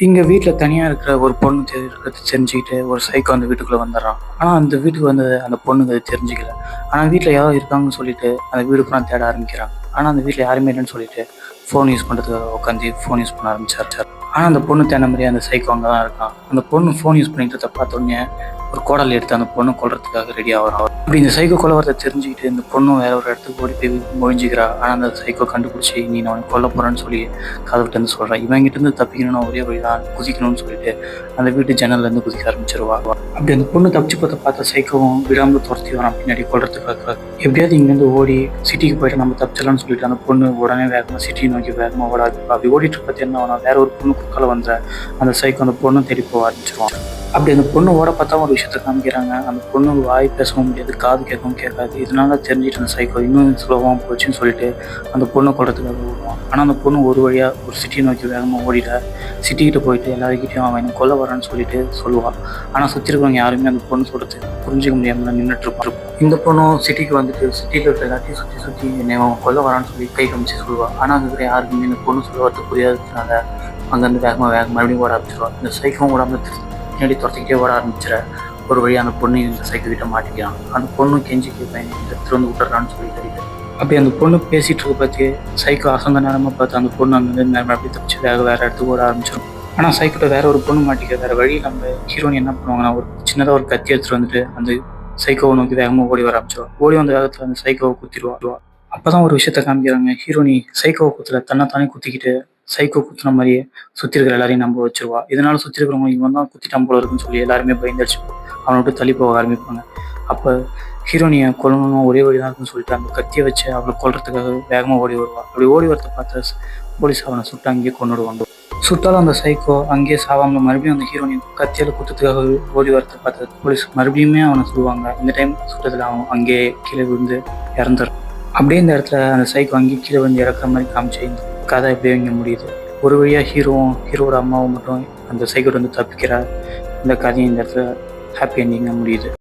இங்க வீட்ல தனியா இருக்கிற ஒரு பொண்ணு இருக்கிறத தெரிஞ்சுக்கிட்டு ஒரு சைக்கோ அந்த வீட்டுக்குள்ள வந்துடுறான். ஆனா அந்த வீட்டுக்கு வந்தது அந்த பொண்ணுக்கு அது தெரிஞ்சுக்கல. ஆனா வீட்ல யாரோ இருக்காங்கன்னு சொல்லிட்டு அந்த வீடு ஃபுல்லா தேட ஆரம்பிக்கிறாங்க. ஆனா அந்த வீட்ல யாருமே இல்லைன்னு சொல்லிட்டு ஃபோன் யூஸ் பண்றதுக்காக உட்காந்து ஃபோன் யூஸ் பண்ண ஆரம்பிச்சாரு. ஆனா அந்த பொண்ணு தேடின மாதிரியே அந்த சைக்கோ அங்கே தான் இருக்கான். அந்த பொண்ணு ஃபோன் யூஸ் பண்ணிட்டு பார்த்த உடனே ஒரு கோடல் எடுத்து அந்த பொண்ணு கொல்றதுக்காக ரெடி ஆகிறான். அப்படி இந்த சைக்கோ கொலை வரதை தெரிஞ்சுக்கிட்டு இந்த பொண்ணும் வேற ஒரு இடத்துக்கு ஓடி போய் ஒழிஞ்சிக்கிறா. ஆனா அந்த சைக்கோ கண்டுபிடிச்சி நீ நான் கொல்ல போறேன்னு சொல்லி கதவிட்டு இருந்து சொல்றான். இவன் கிட்ட இருந்து தப்பிக்கணும்னு ஒரே வழிதான் குதிக்கணும்னு சொல்லிட்டு அந்த வீட்டு ஜன்னல்ல இருந்து குதிக்க ஆரம்பிச்சிருவா. அப்படி அந்த பொண்ணு தப்பிச்சு பார்த்த சைக்கோவும் விடாம துரத்தி வரான் பின்னாடி கொல்றதுக்காக. எப்படியாவது இங்கேருந்து ஓடி சிட்டிக்கு போயிட்டு நம்ம தப்பிச்சலாம்னு சொல்லிட்டு அந்த பொண்ணு உடனே வேகமாக சிட்டியை நோக்கி வேகமாக ஓடாது. அப்படி ஓடிட்டு பார்த்தீங்கன்னா அவனை வேற ஒரு பொண்ணு குறுக்கால வந்த அந்த சைக்கோ அந்த பொண்ணு தேடி போக ஆரம்பிச்சிருவான். அப்படி அந்த பொண்ணு ஓட பார்த்தா ஒரு விஷயத்த காமிக்கிறாங்க. அந்த பொண்ணு வாய் பேசவும் முடியாது, காது கேட்கவும் கேட்காது. இதனால தெரிஞ்சுட்டு அந்த சைக்கோ இன்னும் ஸ்லோவாக போச்சுன்னு சொல்லிட்டு அந்த பொண்ணை கொல்றதுக்காக ஓடுவான். ஆனால் அந்த பொண்ணு ஒரு வழியாக ஒரு சிட்டியை நோக்கி வேகமாக ஓடிட சிட்டிக்கிட்ட போயிட்டு எல்லாருக்கிட்டையும் அவன் என்ன கொல்ல வரான்னு சொல்லிட்டு சொல்லுவான். ஆனால் சுற்றி இருக்கிறவங்க யாருமே அந்த பொண்ணு சொல்றது புரிஞ்சிக்க முடியாமல் நின்றுட்டு இருப்பான். இந்த பொண்ணும் சிட்டிக்கு வந்துட்டு சிட்டியில் இருக்கிற எல்லாத்தையும் சுற்றி என்னை அவன் கொல்ல வரான்னு சொல்லி கை காமிச்சு சொல்லுவாள். ஆனால் அதுக்கு யாருக்குமே இந்த பொண்ணு சொல்ல வரது புரியாததுனால அங்கேருந்து வேகமாக மறுபடியும் ஓட ஆரம்பிச்சிருவான். இந்த சைக்கோவும் ஓடாமல் பின்னாடி துரத்திக்கிட்டே ஓட ஆரம்பிச்சிட ஒரு வழியாக அந்த பொண்ணு இந்த சைக்கோ கிட்ட மாட்டிக்கிறான். அந்த பொண்ணு கெஞ்சி கேட்பேன் இந்த திறந்து விட்டுறான்னு சொல்லி தெரியுது. அப்படி அந்த பொண்ணு பேசிட்டு இருக்க பார்த்து சைக்கோ அசந்த நேரமாக பார்த்து அந்த பொண்ணு அங்கே அப்படி தப்பிச்சு வேற இடத்துக்கு ஓட ஆரம்பிச்சிடும். ஆனால் சைக்கிட்ட வேற ஒரு பொண்ணு மாட்டிக்க வேற வழி நம்ம ஹீரோயின் என்ன பண்ணுவாங்கன்னா ஒரு சின்னதாக ஒரு கத்தி எடுத்துட்டு வந்துட்டு அந்த சைக்கோவை நோக்கி வேகமாக ஓடி வர ஆரம்பிச்சிடுவா. ஓடி வந்த வேகத்தில் அந்த சைக்கோவை குத்திடுவா. அப்பதான் ஒரு விஷயத்த காமிக்கிறாங்க. ஹீரோனி சைக்கோவை குத்துல தன்னைத்தானே குத்திக்கிட்டு சைக்கோ குத்துன மாதிரியே சுற்றி இருக்கிற எல்லாரையும் நம்ப வச்சிருவா. இதனால சுற்றி இருக்கிறவங்க இவன் தான் குத்திட்டான் போல இருக்குன்னு சொல்லி எல்லாருமே பயந்துச்சு அவனை விட்டு தள்ளி போக ஆரம்பிப்பாங்க. அப்போ ஹீரோனியை கொல்லணும் ஒரே வழி தான் இருக்குன்னு சொல்லிட்டு அந்த கத்தியை வச்சு அவளை கொல்றதுக்காக வேகமாக ஓடி வருவா. அப்படி ஓடி வரத்தை பார்த்த போலீஸ் அவனை சுட்டு அங்கேயே கொண்டுடுவாங்க. சுட்டாலும் அந்த சைக்கோ அங்கேயே சாவாம மறுபடியும் அந்த ஹீரோனி கத்தியால் குத்துறதுக்காக ஓடி வரத்தை பார்த்த போலீஸ் மறுபடியுமே அவனை சொல்லுவாங்க. இந்த டைம் சுட்டத்தில் அவன் அங்கேயே கீழே விழுந்து இறந்துடும். அப்படியே இந்த இடத்துல அந்த சைக்கோ அங்கேயே கீழே வந்து இறக்குற மாதிரி காமிச்சு இந்த கதை எப்படியோ இங்கே முடியுது. ஒரு வழியாக ஹீரோவோட அம்மாவும் மட்டும் அந்த சைக்கோட வந்து தப்பிக்கிறா. இந்த கதையும் இந்த இடத்துல ஹாப்பி என்டிங்காக முடியுது.